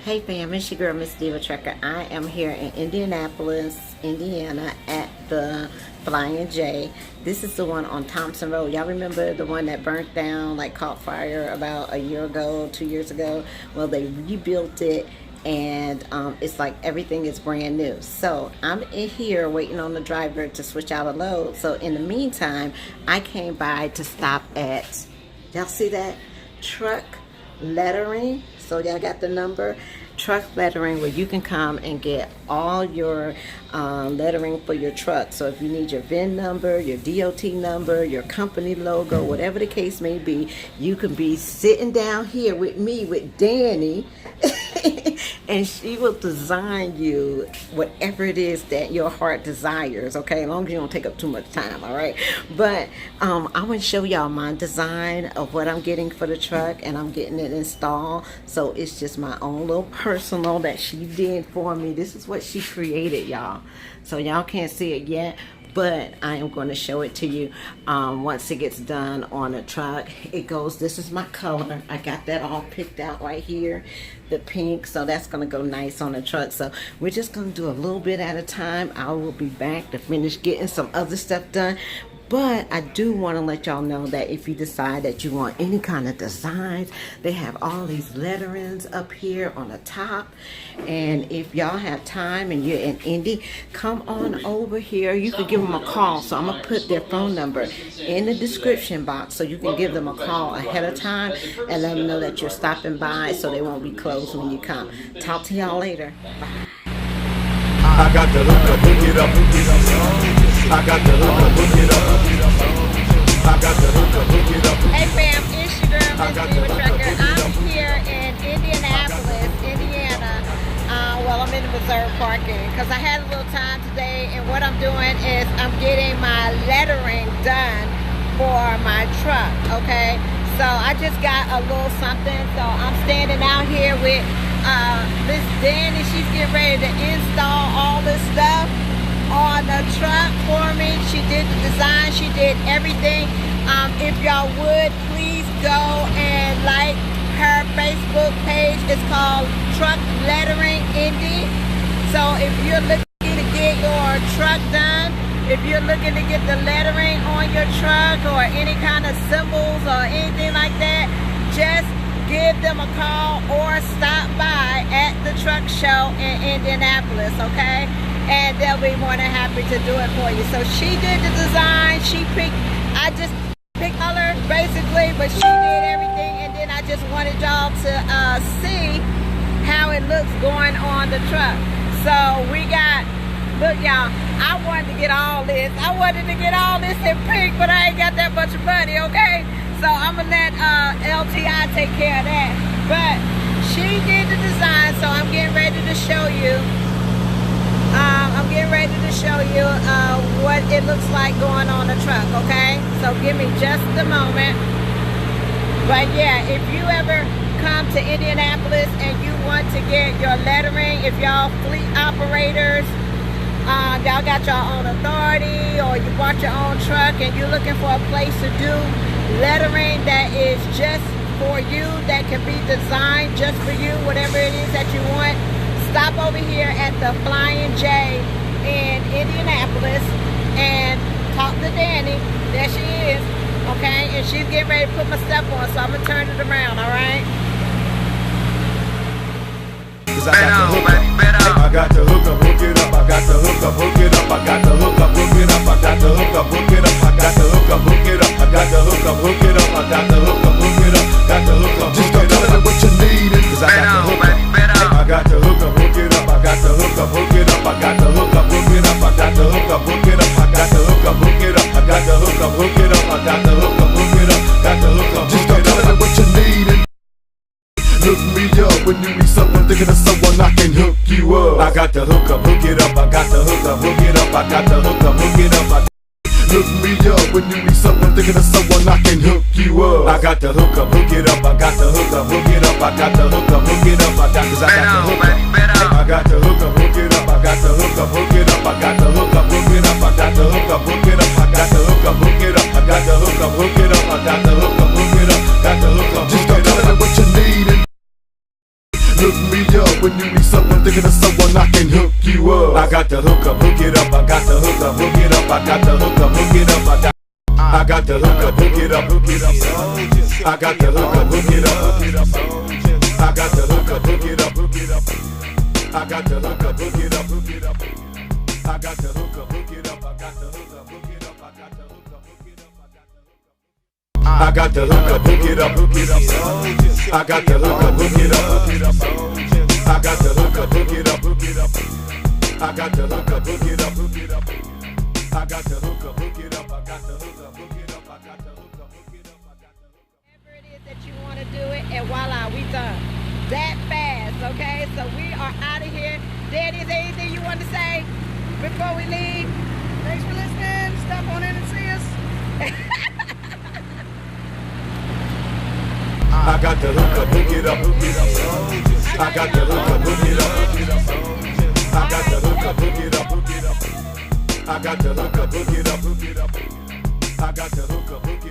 Hey fam, it's your girl Miss Diva Trekker. I am here in Indianapolis, Indiana at the Flying J. This is the one on Thompson Road. Y'all remember the one that burnt down, like caught fire about a year ago, 2 years ago? Well, they rebuilt it and it's like everything is brand new. So I'm in here waiting on the driver to switch out a load. So in the meantime, I came by to stop at, y'all see that? Truck lettering. So y'all got the number. Truck lettering, where you can come and get all your lettering for your truck. So if you need your VIN number, your DOT number, your company logo, whatever the case may be, you can be sitting down here with me, with Danny, and she will design you whatever it is that your heart desires, okay? As long as you don't take up too much time, all right? But I'm going to show y'all my design of what I'm getting for the truck, and I'm getting it installed. So it's just my own little personal that she did for me. This is what she created, y'all. So y'all can't see it yet, but I am going to show it to you once it gets done on the truck. It goes, this is my color. I got that all picked out right here, the pink. So that's going to go nice on the truck. So we're just going to do a little bit at a time. I will be back to finish getting some other stuff done. But I do want to let y'all know that if you decide that you want any kind of designs, they have all these letterings up here on the top. And if y'all have time and you're in Indy, come on over here. You can give them a call. So I'm going to put their phone number in the description box so you can give them a call ahead of time and let them know that you're stopping by so they won't be closed when you come. Talk to y'all later. Bye. I got the hook up, hook it up, hook it up. I got the hook up, hook it up. I got the hook up, hook it up. Hey fam, it's your girl Miss Diva Trekker. I'm here in Indianapolis, Indiana. Well, I'm in the reserve parking because I had a little time today, and what I'm doing is I'm getting my lettering done for my truck, okay? So I just got a little something. So I'm standing out here with Miss Danny. She's getting ready to install all this stuff on the truck for me. She did the design, she did everything. If y'all would please go and like her Facebook page. It's called Truck Lettering Indy. So if you're looking to get your truck done, if you're looking to get the lettering on your truck or any kind of symbols or anything like that, just give them a call or stop by at the truck show in Indianapolis, okay? And they'll be more than happy to do it for you. So she did the design, I just picked color basically, but she did everything, and then I just wanted y'all to see how it looks going on the truck. So we got, look y'all, I wanted to get all this. I wanted to get all this in pink, but I ain't got that much money, okay? So I'm gonna let LTI take care of that. But she did the design, so I'm getting ready to show you. What it looks like going on the truck, okay? So give me just a moment. But yeah, if you ever come to Indianapolis and you want to get your lettering, if y'all fleet operators, y'all got your own authority, or you bought your own truck and you're looking for a place to do lettering that is just for you, that can be designed just for you, whatever it is that you want, stop over here at the Flying J in Indianapolis and talk to Danny. There she is, okay? And she's getting ready to put my stuff on, so I'm gonna turn it around, all right? I got the hook up, hook it up. I got the hook up, hook it up. I got the hook up, hook it up. I got the hook up, hook it up. I got the hook up, hook it up. I got the hook up, hook it up. I got the hook up, hook it up. Got the hook up, just go tell her what you need. Cause I got the hook up. I got the hook up, hook it up. I got the hook up, hook it up. I got the hook up, hook it up. I got the hook up, hook it up. I got the hook up, hook it up. I got the hook up, hook it up. I got the hook up, hook it up. Got the hook up, just go tell her what you need. Look me up when you need something, thinking of someone I can hook you up. I got the hook up, hook it up. I got the hook up, hook it up. I got the hook up, hook it up. Look me up when you need something, thinking of someone I can hook you up. I got the hook up, hook it up. I got the hook up, hook it up. I got the hook up, hook it up. I got the hook up. I got the hook up, hook it up. I got the hook up, hook it up. I got the hook up, hook it up. I got the hook up, hook it up. I got the hook up, hook it up. I got the hook up, hook it up. I got the hook up, hook it up. Got the hook up, just go tell her what you need. Look me up when you need something, thinking of someone I can hook you up. I got the hook up, hook it up. I got the hook up, hook it up. I got the hook up, hook it up. I got the hook up, hook it up, hook it up. I got the hook up, hook it up, hook it up. I got the hook up, hook it up, hook it up. I got the hook up, hook it up, hook it up. I got the hook up, hook it up. I got the hook up, hook it up. I got the hook up, hook it up. I got the hook up, hook it up, hook it up. I got the hook up, hook it up, hook it up. I got the hook up, hook it up, hook it up. I got the hook up, hook it up, hook it up. I got the hook up, hook it up. I got the hook up, hook it up. I got the hook up, hook it up. I got the hook up. Whatever it is that you want to do it, and voila, we done. That fast, okay? So we are out of here. Daddy, is there anything you want to say before we leave? Thanks for listening. Stop on in and see us. I got the hook up, hook it up, hook it up. I got the hook up, hook it up, hook it up. I got the hook up, hook it up, hook it up. I got the hook up, hook it up, hook it up. I got the hook up, hook it up.